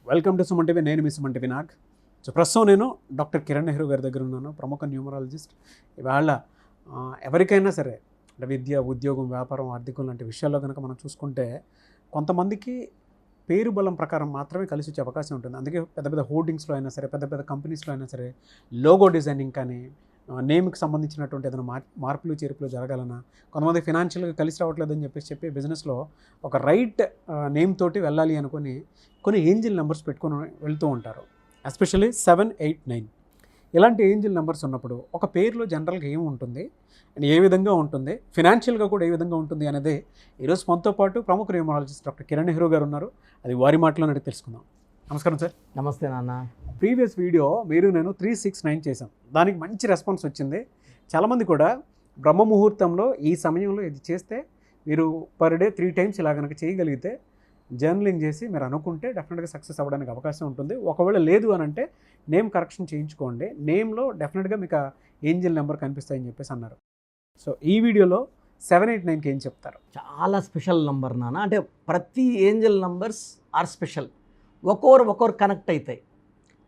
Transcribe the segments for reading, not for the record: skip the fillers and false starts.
Welcome to Suman TV. నేను మీ Suman TV Nag. So ప్రస్తుతం నేను డాక్టర్ కిరణ్ నెహ్రూ గారి దగ్గర ఉన్నాను, ప్రముఖ న్యూమరాలజిస్ట్. ఇవాళ ఎవరికైనా సరే అంటే విద్య, ఉద్యోగం, వ్యాపారం, ఆర్థికం లాంటి విషయాల్లో కనుక మనం చూసుకుంటే కొంతమందికి పేరు బలం ప్రకారం మాత్రమే కలిసి వచ్చే అవకాశం ఉంటుంది. అందుకే పెద్ద పెద్ద హోర్డింగ్స్లో అయినా సరే, పెద్ద పెద్ద కంపెనీస్లో అయినా సరే లోగో డిజైనింగ్ కానీ, నేమ్కి సంబంధించినటువంటి ఏదైనా మార్పులు చేర్పులు జరగాలన్నా, కొంతమంది ఫినాన్షియల్గా కలిసి రావట్లేదని చెప్పి బిజినెస్లో ఒక రైట్ నేమ్ తోటి వెళ్ళాలి అనుకుని కొన్ని ఏంజిల్ నెంబర్స్ పెట్టుకొని వెళ్తూ ఉంటారు. ఎస్పెషల్లీ 7, 8, 9 ఇలాంటి ఏంజిల్ నెంబర్స్ ఉన్నప్పుడు ఒక పేరులో జనరల్గా ఏమి ఉంటుంది అండ్ ఏ విధంగా ఉంటుంది, ఫినాన్షియల్గా కూడా ఏ విధంగా ఉంటుంది అనేది ఈరోజు మనతో పాటు ప్రముఖ న్యూమరాలజిస్ట్ డాక్టర్ కిరణ్ నెహ్రూ గారు ఉన్నారు. అది వారి మాటలో అడిగి తెలుసుకుందాం. నమస్కారం సార్. నమస్తే నాన్న. ప్రీవియస్ వీడియో నేను 369 చేశాం, దానికి మంచి రెస్పాన్స్ వచ్చింది. చాలామంది కూడా బ్రహ్మ ముహూర్తంలో ఈ సమయంలో ఇది చేస్తే మీరు పర్ డే 3 times ఇలా కనుక చేయగలిగితే, జర్నలింగ్ చేసి మీరు అనుకుంటే డెఫినెట్గా సక్సెస్ అవ్వడానికి అవకాశం ఉంటుంది. ఒకవేళ లేదు అని అంటే నేమ్ కరెక్షన్ చేయించుకోండి, నేమ్లో డెఫినెట్గా మీకు ఏంజిల్ నెంబర్ కనిపిస్తాయని చెప్పేసి అన్నారు. సో ఈ వీడియోలో 789కి ఏం చెప్తారు? చాలా స్పెషల్ నంబర్ నాన్న. అంటే ప్రతి ఏంజల్ నంబర్స్ ఆర్ స్పెషల్. ఒక్కొరు కనెక్ట్ అవుతాయి.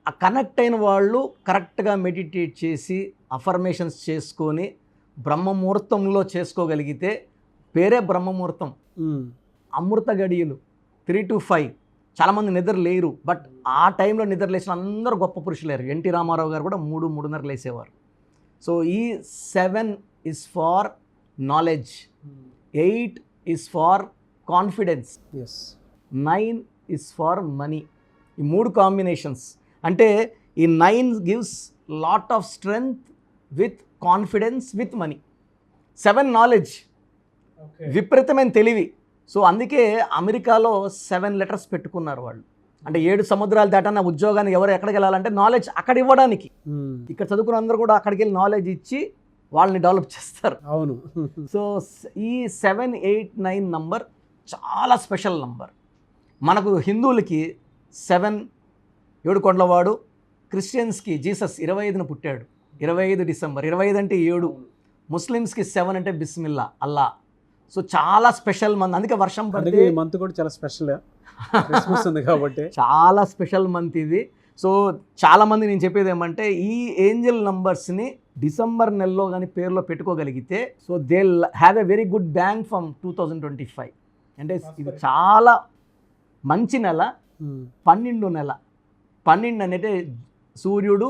ఆ కనెక్ట్ అయిన వాళ్ళు కరెక్ట్గా మెడిటేట్ చేసి అఫర్మేషన్స్ చేసుకొని బ్రహ్మముహూర్తంలో చేసుకోగలిగితే, పేరే బ్రహ్మముహూర్తం, అమృత గడియలు 3 to 5. చాలామంది నిద్ర లేరు, బట్ ఆ టైంలో నిద్ర లేచిన అందరూ గొప్ప పురుషులేరు. ఎన్టీ రామారావు గారు కూడా 3-3:30 లేసేవారు. సో ఈ 7 is for knowledge, 8 is for confidence, 9 is for money. ఈ 3 కాంబినేషన్స్ అంటే ఈ 9 gives lot of strength with confidence with money. 7 knowledge, విపరీతమైన తెలివి. సో అందుకే అమెరికాలో 7 letters పెట్టుకున్నారు వాళ్ళు. అంటే 7 సముద్రాలు దాటన్న ఉద్యోగానికి ఎవరు ఎక్కడికి వెళ్ళాలంటే నాలెడ్జ్ అక్కడ ఇవ్వడానికి. ఇక్కడ చదువుకున్న అందరూ కూడా అక్కడికి వెళ్ళి నాలెడ్జ్ ఇచ్చి వాళ్ళని డెవలప్ చేస్తారు. అవును. సో ఈ 7, 8, 9 నంబర్ చాలా స్పెషల్ నంబర్. మనకు హిందువులకి 7 ఏడుకొండలవాడు, క్రిస్టియన్స్కి జీసస్ 25న పుట్టాడు, 25 డిసెంబర్. 25 అంటే 7. ముస్లిమ్స్కి 7 అంటే బిస్మిల్లా, అల్లా. సో చాలా స్పెషల్ మంత్. అందుకే వర్షం పడితే మంత్ కూడా చాలా స్పెషల్, క్రిస్మస్ ఉంది కాబట్టి చాలా స్పెషల్ మంత్ ఇది. సో చాలామంది నేను చెప్పేది ఏమంటే, ఈ ఏంజల్ నంబర్స్ని డిసెంబర్ నెలలో కానీ పేరులో పెట్టుకోగలిగితే, so they have a very good bank from 2025. అంటే ఇది చాలా మంచి నెల. 12 నెల. 12 అంటే సూర్యుడు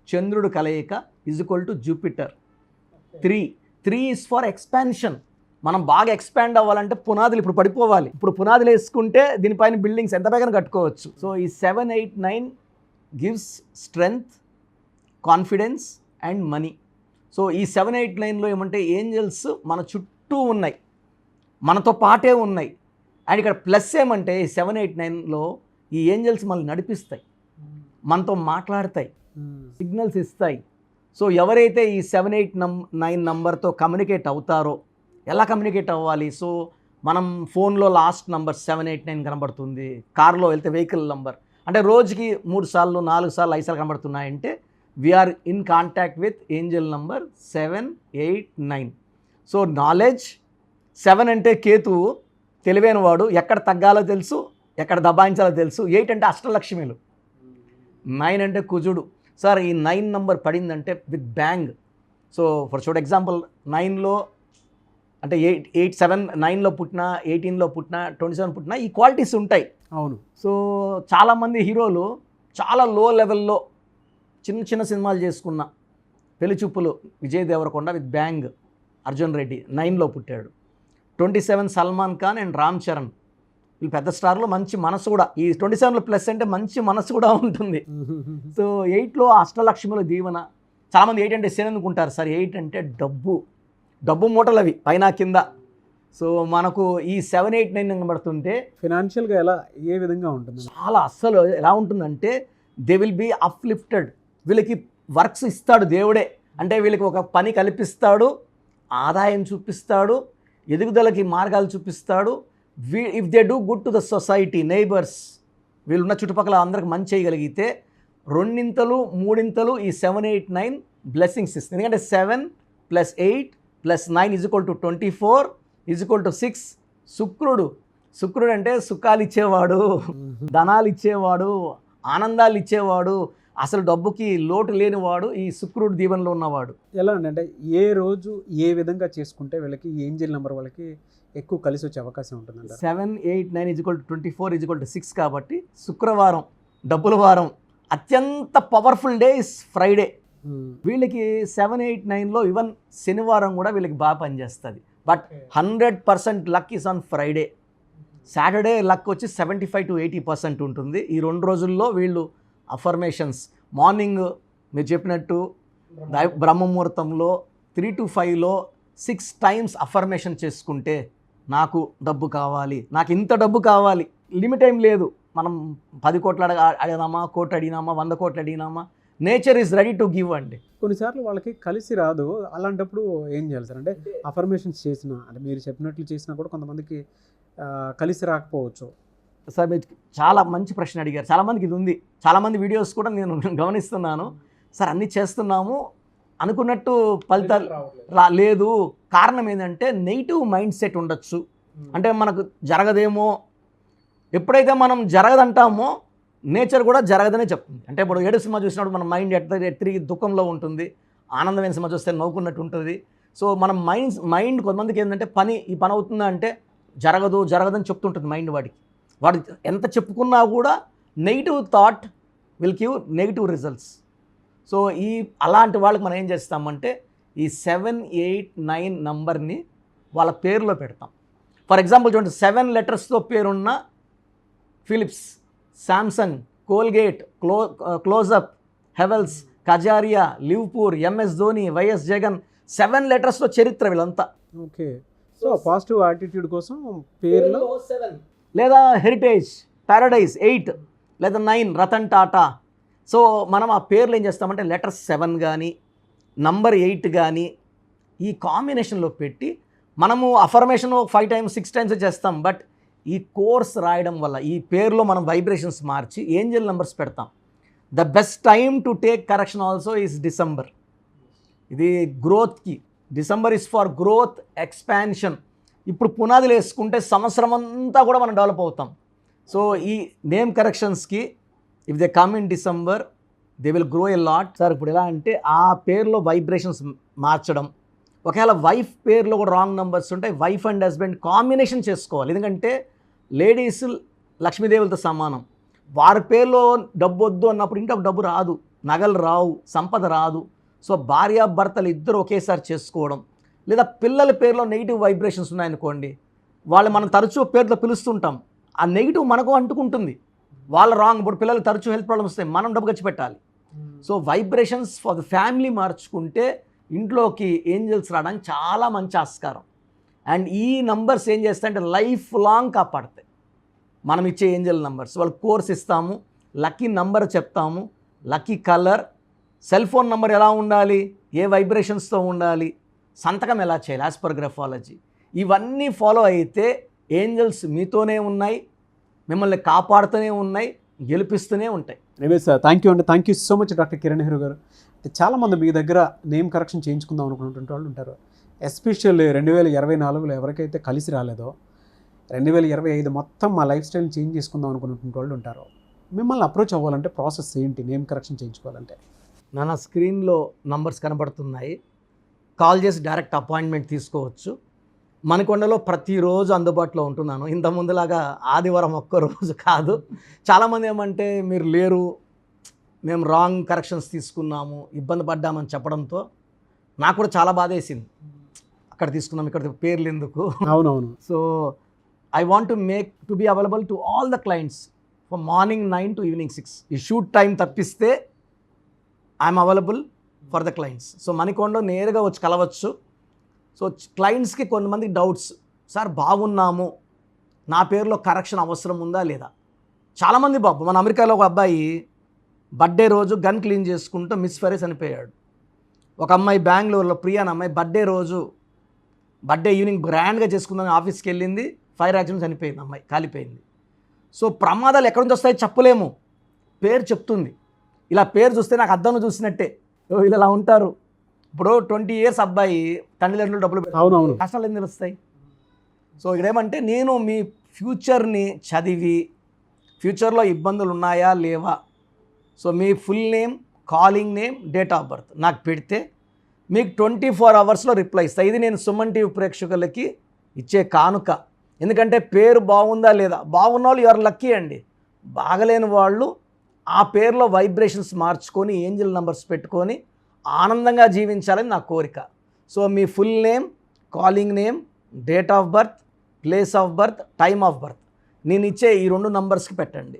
చంద్రుడు కలయిక = జూపిటర్. 3 is for expansion. మనం బాగా ఎక్స్పాండ్ అవ్వాలంటే పునాదులు ఇప్పుడు పడిపోవాలి. ఇప్పుడు పునాదులు వేసుకుంటే దీనిపైన బిల్డింగ్స్ ఎంత బాగా కట్టుకోవచ్చు. సో ఈ 7, 8, 9 gives strength, confidence and money. So ఈ 7, 8, 9లో ఏమంటే ఏంజల్స్ మన చుట్టూ ఉన్నాయి, మనతో పాటే ఉన్నాయి. అండ్ ఇక్కడ ప్లస్ ఏమంటే ఈ 7, 8, 9లో ఈ ఏంజల్స్ మనల్ని నడిపిస్తాయి, మనతో మాట్లాడతాయి, సిగ్నల్స్ ఇస్తాయి. సో ఎవరైతే ఈ 7, 8, 9 నంబర్తో కమ్యూనికేట్ అవుతారో, ఎలా కమ్యూనికేట్ అవ్వాలి? సో మనం ఫోన్లో లాస్ట్ నంబర్ 7, 8, 9 కనబడుతుంది. కార్లో వెళ్తే వెహికల్ నంబర్ అంటే రోజుకి 3 సార్లు 4 సార్లు 5 సార్లు కనబడుతున్నాయంటే we're in contact with angel number 7, 8, 9. So knowledge. 7 అంటే కేతువు, తెలివైన వాడు, ఎక్కడ తగ్గాలో తెలుసు, ఎక్కడ దబాయించాలో తెలుసు. 8 అంటే అష్టలక్ష్మిలు. 9 అంటే కుజుడు. సార్ ఈ 9 నంబర్ పడిందంటే with bang. So for example 9లో అంటే 8, 7, 9లో పుట్టినా, 18లో పుట్టినా, 27 పుట్టినా ఈ క్వాలిటీస్ ఉంటాయి. అవును. సో చాలామంది హీరోలు చాలా లో లెవెల్లో చిన్న సినిమాలు చేసుకున్న, పెళ్లి చూపులు విజయ్ దేవరకొండ విత్ బ్యాంగ్, అర్జున్ రెడ్డి 9లో పుట్టాడు. 27 సల్మాన్ ఖాన్ అండ్ రామ్ చరణ్, వీళ్ళు పెద్ద స్టార్లు. మంచి మనసు కూడా, ఈ 27లో ప్లస్ అంటే మంచి మనసు కూడా ఉంటుంది. సో 8లో అష్టలక్ష్మిల దీవెన. చాలామంది 8 అంటే శని అనుకుంటారు. సార్ 8 అంటే డబ్బు మూటలు, అవి పైన కింద. సో మనకు ఈ 7, 8, 9 కనబడుతుంటే ఫినాన్షియల్గా ఏ విధంగా ఉంటుంది? చాలా అస్సలు ఎలా ఉంటుందంటే దే విల్ బీ అప్లిఫ్టెడ్. వీళ్ళకి వర్క్స్ ఇస్తాడు దేవుడే. అంటే వీళ్ళకి ఒక పని కల్పిస్తాడు, ఆదాయం చూపిస్తాడు, ఎదుగుదలకి మార్గాలు చూపిస్తాడు. If they do good to the society, neighbours, వీళ్ళున్న చుట్టుపక్కల అందరికి మంచి చేయగలిగితే 2 3 ఈ 7, 8, 9 బ్లెస్సింగ్స్ ఇస్తుంది. ఎందుకంటే 7 + 8 + 9 = 24 = 6. శుక్రుడు శుక్రుడు అంటే సుఖాలు ఇచ్చేవాడు, ధనాలు ఇచ్చేవాడు, ఆనందాలు ఇచ్చేవాడు, అసలు డబ్బుకి లోటు లేనివాడు ఈ శుక్రుడు దీవెనలో ఉన్నవాడు. ఎలా అంటే ఏ రోజు ఏ విధంగా చేసుకుంటే వీళ్ళకి ఈ ఏంజిల్ నెంబర్ వాళ్ళకి ఎక్కువ కలిసి వచ్చే అవకాశం ఉంటుందంట? 7, 8, 9 = 24 = 6 కాబట్టి శుక్రవారం డబ్బుల వారం. అత్యంత పవర్ఫుల్ డే ఇస్ ఫ్రైడే. వీళ్ళకి 7, 8, 9లో ఈవెన్ శనివారం కూడా వీళ్ళకి బాగా పనిచేస్తుంది. But 100% luck is on Friday. Saturday luck వచ్చి 75 to 80% ఉంటుంది. ఈ 2 రోజుల్లో వీళ్ళు అఫర్మేషన్స్ మార్నింగ్ మీరు చెప్పినట్టు బ్రహ్మముహూర్తంలో 3 to 5లో 6 times అఫర్మేషన్ చేసుకుంటే నాకు డబ్బు కావాలి, నాకు ఇంత డబ్బు కావాలి, లిమిట్ ఏం లేదు. మనం 10 కోట్లు అడిగినామా, కోట్లు అడిగినామా, 100 కోట్లు అడిగినామా, nature is ready to give అండి. కొన్నిసార్లు వాళ్ళకి కలిసి రాదు. అలాంటప్పుడు ఏం చేయాలి సార్? అంటే అఫర్మేషన్స్ చేసినా, అంటే మీరు చెప్పినట్లు చేసినా కూడా కొంతమందికి కలిసి రాకపోవచ్చు. సార్ మీరు చాలా మంచి ప్రశ్న అడిగారు. చాలామందికి ఇది ఉంది. చాలామంది వీడియోస్ కూడా నేను గమనిస్తున్నాను. సార్ అన్నీ చేస్తున్నాము అనుకున్నట్టు ఫలితాలు లేదు. కారణం ఏంటంటే నెగిటివ్ మైండ్ సెట్ ఉండొచ్చు. అంటే మనకు జరగదేమో, ఎప్పుడైతే మనం జరగదంటామో నేచర్ కూడా జరగదనే చెప్తుంది. అంటే ఇప్పుడు ఏడు సినిమా చూసినప్పుడు మన మైండ్ తిరిగి దుఃఖంలో ఉంటుంది, ఆనందమైన సినిమా చూస్తే నవ్వుకున్నట్టు ఉంటుంది. సో మన మైండ్ కొంతమందికి ఏంటంటే ఈ పని అవుతుందా అంటే జరగదని చెప్తుంటుంది మైండ్. వాడు ఎంత చెప్పుకున్నా కూడా negative thought will give negative results. So అలాంటి వాళ్ళకి మనం ఏం చేస్తామంటే ఈ 7, 8, 9 నంబర్ని వాళ్ళ పేరులో పెడతాం. ఫర్ ఎగ్జాంపుల్ చూడండి, 7 లెటర్స్తో పేరున్న Philips, Samsung, Colgate, Closeup, Havells, Kajaria, Livpure, MS Dhoni, YS Jagan, 7 లెటర్స్తో చరిత్ర వీళ్ళంతా. ఓకే. సో పాజిటివ్ యాటిట్యూడ్ కోసం పేర్లో 7 లేదా హెరిటేజ్, పారడైజ్ 8 లేదా 9 రతన్ టాటా. సో మనం ఆ పేర్లు ఏం చేస్తామంటే లెటర్ 7 కానీ నంబర్ 8 కానీ ఈ కాంబినేషన్లో పెట్టి మనము అఫర్మేషన్ 5 times 6 times చేస్తాం. బట్ ఈ కోర్స్ రాయడం వల్ల ఈ పేరులో మనం వైబ్రేషన్స్ మార్చి ఏంజల్ నెంబర్స్ పెడతాం. The best time to take correction also is December. ఇది గ్రోత్కి. December is for growth, expansion. ఇప్పుడు పునాదులు వేసుకుంటే సంవత్సరం అంతా కూడా మనం డెవలప్ అవుతాం. సో ఈ నేమ్ కరెక్షన్స్కి if they come in December they will grow a lot. Sir ఇప్పుడు ఎలా అంటే ఆ పేరులో వైబ్రేషన్స్ మార్చడం. ఒకవేళ వైఫ్ పేరులో కూడా రాంగ్ నెంబర్స్ ఉంటాయి, వైఫ్ అండ్ హస్బెండ్ కాంబినేషన్ చేసుకోవాలి. ఎందుకంటే లేడీస్ లక్ష్మీదేవులతో సమానం. వారి పేరులో డబ్బు వద్దు అన్నప్పుడు ఇంట్లో డబ్బు రాదు, నగలు రావు, సంపద రాదు. సో భార్యాభర్తలు ఇద్దరు ఒకేసారి చేసుకోవడం. లేదా పిల్లల పేరులో నెగిటివ్ వైబ్రేషన్స్ ఉన్నాయనుకోండి, వాళ్ళు మనం తరచూ పేరుతో పిలుస్తుంటాం, ఆ నెగిటివ్ మనకు అంటుకుంటుంది. వాళ్ళ రాంగ్. ఇప్పుడు పిల్లలు తరచూ హెల్త్ ప్రాబ్లమ్స్ వస్తాయి, మనం డబ్బు ఖర్చు పెట్టాలి. So vibrations for the family మార్చుకుంటే ఇంట్లోకి ఏంజల్స్ రావడానికి చాలా మంచి ఆస్కారం. అండ్ ఈ నంబర్స్ ఏం చేస్తాయంటే లైఫ్ లాంగ్ కాపాడతాయి. మనం ఇచ్చే ఏంజల్ నంబర్స్ వాళ్ళకి కోర్స్ ఇస్తాము, లక్కీ నంబర్ చెప్తాము, lucky colour, cell phone number ఎలా ఉండాలి, ఏ వైబ్రేషన్స్తో ఉండాలి, సంతకం ఎలా చేయాలి యాజ్ పర్ గ్రఫాలజీ. ఇవన్నీ ఫాలో అయితే ఏంజల్స్ మీతోనే ఉన్నాయి, మిమ్మల్ని కాపాడుతూనే ఉన్నాయి, గెలిపిస్తూనే ఉంటాయి. ఎనివే సార్, థ్యాంక్ యూ అండి. Thank you so much doctor Kiran Nehru గారు. చాలామంది మీ దగ్గర నేమ్ కరెక్షన్ చేయించుకుందాం అనుకున్నటువంటి వాళ్ళు ఉంటారు. ఎస్పెషల్లీ 2024లో ఎవరికైతే కలిసి రాలేదో 2025 మొత్తం మా లైఫ్ స్టైల్ని చేంజ్ చేసుకుందాం అనుకున్నటువంటి వాళ్ళు ఉంటారు. మిమ్మల్ని అప్రోచ్ అవ్వాలంటే ప్రాసెస్ ఏంటి? నేమ్ కరెక్షన్ చేయించుకోవాలంటే నా స్క్రీన్లో నంబర్స్ కనబడుతున్నాయి, కాల్ చేసి డైరెక్ట్ అపాయింట్మెంట్ తీసుకోవచ్చు. మనకొండలో ప్రతిరోజు అందుబాటులో ఉంటున్నాను. ఇంత ముందులాగా ఆదివారం ఒక్కరోజు కాదు. చాలామంది ఏమంటే మీరు లేరు, మేము రాంగ్ కరెక్షన్స్ తీసుకున్నాము, ఇబ్బంది పడ్డామని చెప్పడంతో నాకు కూడా చాలా బాధ వేసింది. అక్కడ తీసుకున్నాం, ఇక్కడ పేర్లు ఎందుకు. అవునవును. So I want to be available to all the clients from morning 9 to evening 6. ఈ షూట్ టైం తప్పిస్తే I'm available for the clients. So మనకొండ నేరుగా వచ్చి కలవచ్చు. సో క్లయింట్స్కి కొంతమందికి డౌట్స్, సార్ బాగున్నాము, నా పేరులో కరెక్షన్ అవసరం ఉందా లేదా. చాలామంది బాబు, మన అమెరికాలో ఒక అబ్బాయి బర్త్డే రోజు గన్ క్లీన్ చేసుకుంటూ మిస్ఫైర్ చనిపోయాడు. ఒక అమ్మాయి బెంగళూరులో ప్రియా అనే అమ్మాయి బర్త్డే ఈవినింగ్ గ్రాండ్గా చేసుకుందాం ఆఫీస్కి వెళ్ళింది, ఫైర్ యాక్సిడెంట్ చనిపోయింది, అమ్మాయి కాలిపోయింది. సో ప్రమాదాలు ఎక్కడి నుంచి వస్తాయో చెప్పలేము, పేరు చెప్తుంది. ఇలా పేరు చూస్తే నాకు అద్దంలో చూసినట్టే, వీళ్ళు ఇలా ఉంటారు. ఇప్పుడు 20 years అబ్బాయి తల్లిదండ్రులు డబ్బులు అవునవును కష్టాలు ఎందుకు వస్తాయి. సో ఇక్కడేమంటే నేను మీ ఫ్యూచర్ని చదివి ఫ్యూచర్లో ఇబ్బందులు ఉన్నాయా లేవా, so me full name, calling name, date of birth నాకు పెడితే మీకు 24 అవర్స్లో రిప్లై ఇస్తా. ఇది నేను సుమన్ టీవీ ప్రేక్షకులకి ఇచ్చే కానుక. ఎందుకంటే పేరు బాగుందా లేదా, బాగున్న వాళ్ళు ఎవరు లక్కీ అండి, బాగలేని వాళ్ళు ఆ పేరులో వైబ్రేషన్స్ మార్చుకొని ఏంజల్ నంబర్స్ పెట్టుకొని ఆనందంగా జీవించాలని నా కోరిక. So me full name, calling name, date of birth, place of birth, time of birth నేను ఇచ్చే ఈ 2 నంబర్స్కి పెట్టండి.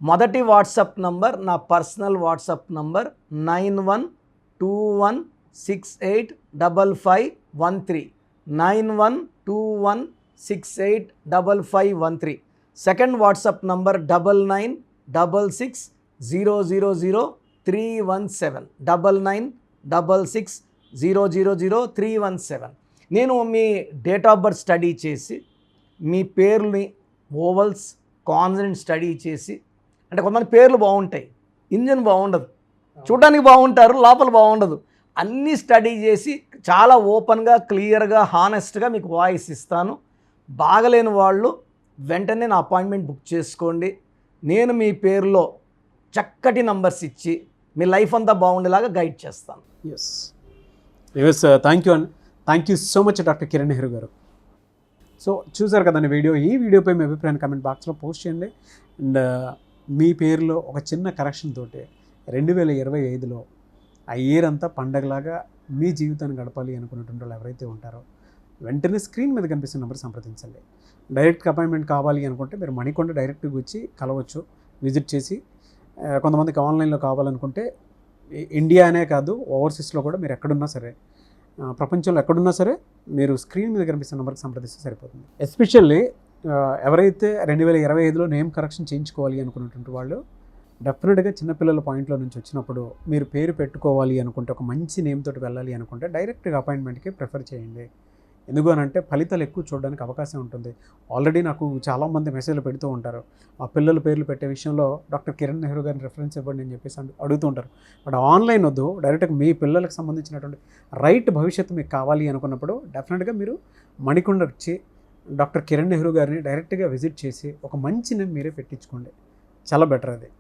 మొదటి వాట్సాప్ నంబర్ నా personal WhatsApp number 9121685513, 9121685513. Second WhatsApp number 9966000317, 9966000317. నేను మీ డేట్ ఆఫ్ బర్త్ స్టడీ చేసి మీ పేర్లని ఓవల్స్, కాన్సనెంట్ స్టడీ చేసి, అంటే కొంతమంది పేర్లు బాగుంటాయి, ఇంజన్ బాగుండదు, చూడడానికి బాగుంటారు, లోపల బాగుండదు, అన్నీ స్టడీ చేసి చాలా ఓపెన్గా, క్లియర్గా, హానెస్ట్గా మీకు వాయిస్ ఇస్తాను. బాగలేని వాళ్ళు వెంటనే నా అపాయింట్మెంట్ బుక్ చేసుకోండి. నేను మీ పేరులో చక్కటి నంబర్స్ ఇచ్చి మీ లైఫ్ అంతా బాగుండేలాగా గైడ్ చేస్తాను. ఎస్ థ్యాంక్ యూ అండి. Thank you so much doctor Kiran Nehru గారు. సో చూసారు కదండి వీడియో. ఈ వీడియోపై మీ అభిప్రాయాన్ని కమెంట్ బాక్స్లో పోస్ట్ చేయండి. అండ్ మీ పేరులో ఒక చిన్న కరెక్షన్ తోటి 2025లో ఆ ఇయర్ అంతా పండగలాగా మీ జీవితాన్ని గడపాలి అనుకున్నటువంటి వాళ్ళు ఎవరైతే ఉంటారో వెంటనే స్క్రీన్ మీద కనిపిస్తున్న నెంబర్ సంప్రదించండి. డైరెక్ట్ అపాయింట్మెంట్ కావాలి అనుకుంటే మీరు మణికొండ డైరెక్ట్గా వచ్చి కలవచ్చు, విజిట్ చేసి. కొంతమందికి ఆన్లైన్లో కావాలనుకుంటే ఇండియా అనే కాదు, ఓవర్సీస్లో కూడా మీరు ఎక్కడున్నా సరే, ప్రపంచంలో ఎక్కడున్నా సరే మీరు స్క్రీన్ మీద కనిపిస్తున్న నెంబర్కి సంప్రదిస్తే సరిపోతుంది. ఎస్పెషల్లీ ఎవరైతే 2025లో నేమ్ కరెక్షన్ చేయించుకోవాలి అనుకున్నటువంటి వాళ్ళు డెఫినెట్గా చిన్నపిల్లల పాయింట్లో నుంచి వచ్చినప్పుడు మీరు పేరు పెట్టుకోవాలి అనుకుంటే, ఒక మంచి నేమ్ తోటి వెళ్ళాలి అనుకుంటే డైరెక్ట్గా అపాయింట్మెంట్కి ప్రిఫర్ చేయండి. ఎందుకు అని అంటే ఫలితాలు ఎక్కువ చూడడానికి అవకాశం ఉంటుంది. ఆల్రెడీ నాకు చాలామంది మెసేజ్లు పెడుతూ ఉంటారు, ఆ పిల్లల పేర్లు పెట్టే విషయంలో డాక్టర్ కిరణ్ నెహ్రూ గారిని రెఫరెన్స్ ఇవ్వండి అని చెప్పేసి అడుగుతూ ఉంటారు. బట్ ఆన్లైన్ వద్దు, డైరెక్ట్గా మీ పిల్లలకు సంబంధించినటువంటి రైట్ భవిష్యత్తు మీకు కావాలి అనుకున్నప్పుడు డెఫినెట్గా మీరు మణికొండ వచ్చి డాక్టర్ కిరణ్ నెహ్రూ గారిని డైరెక్ట్గా విజిట్ చేసి ఒక మంచి నేమ్ మీరే పెట్టించుకోండి. చాలా బెటర్ అది.